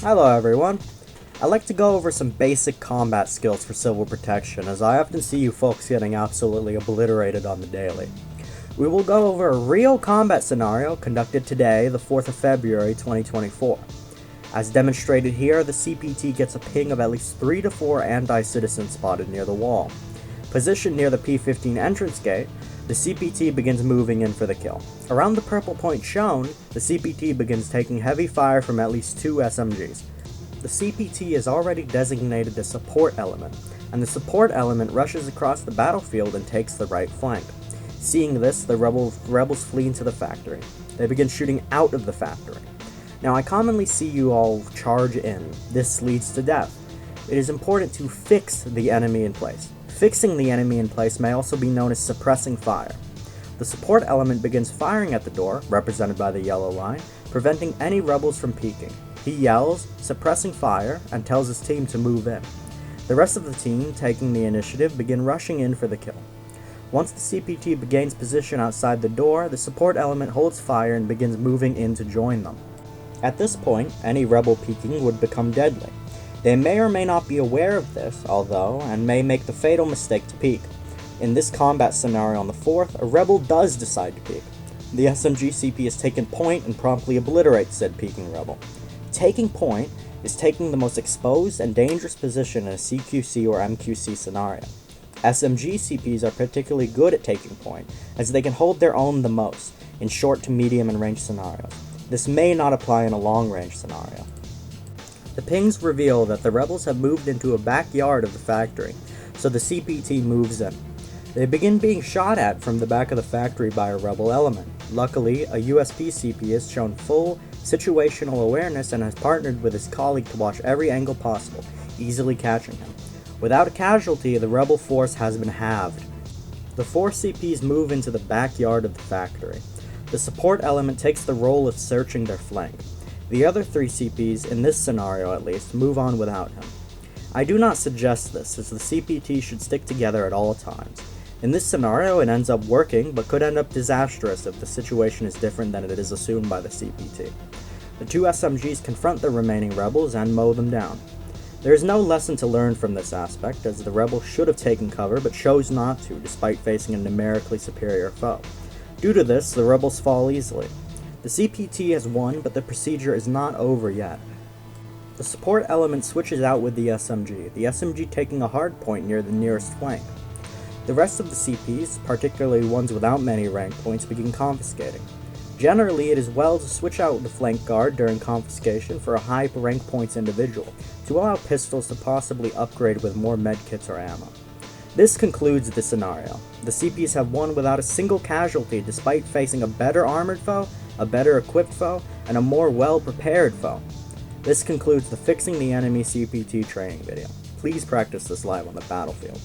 Hello everyone. I'd like to go over some basic combat skills for civil protection, as I often see you folks getting absolutely obliterated on the daily. We will go over a real combat scenario conducted today, the 4th of February 2024. As demonstrated here, the CPT gets a ping of at least 3 to 4 anti-citizens spotted near the wall. Positioned near the P-15 entrance gate, the CPT begins moving in for the kill. Around the purple point shown, the CPT begins taking heavy fire from at least 2 SMGs. The CPT is already designated the support element, and the support element rushes across the battlefield and takes the right flank. Seeing this, the rebels flee into the factory. They begin shooting out of the factory. Now, I commonly see you all charge in. This leads to death. It is important to fix the enemy in place. Fixing the enemy in place may also be known as suppressing fire. The support element begins firing at the door, represented by the yellow line, preventing any rebels from peeking. He yells, suppressing fire, and tells his team to move in. The rest of the team, taking the initiative, begin rushing in for the kill. Once the CPT gains position outside the door, the support element holds fire and begins moving in to join them. At this point, any rebel peeking would become deadly. They may or may not be aware of this, although, and may make the fatal mistake to peek. In this combat scenario on the 4th, a rebel does decide to peek. The SMG CP is taken point and promptly obliterates said peeking rebel. Taking point is taking the most exposed and dangerous position in a CQC or MQC scenario. SMG CPs are particularly good at taking point, as they can hold their own the most in short to medium and range scenarios. This may not apply in a long range scenario. The pings reveal that the rebels have moved into a backyard of the factory, so the CPT moves in. They begin being shot at from the back of the factory by a rebel element. Luckily, a USP CP has shown full situational awareness and has partnered with his colleague to watch every angle possible, easily catching him. Without a casualty, the rebel force has been halved. The 4 CPs move into the backyard of the factory. The support element takes the role of searching their flank. The other 3 CPs, in this scenario at least, move on without him. I do not suggest this, as the CPT should stick together at all times. In this scenario, it ends up working, but could end up disastrous if the situation is different than it is assumed by the CPT. The 2 SMGs confront the remaining rebels and mow them down. There is no lesson to learn from this aspect, as the rebels should have taken cover but chose not to, despite facing a numerically superior foe. Due to this, the rebels fall easily. The CPT has won, but the procedure is not over yet. The support element switches out with the SMG taking a hard point near the nearest flank. The rest of the CPs, particularly ones without many rank points, begin confiscating. Generally, it is well to switch out the flank guard during confiscation for a high rank points individual, to allow pistols to possibly upgrade with more medkits or ammo. This concludes the scenario. The CPs have won without a single casualty despite facing a better armored foe, a better equipped foe, and a more well-prepared foe. This concludes the Fixing the Enemy CPT training video. Please practice this live on the battlefield.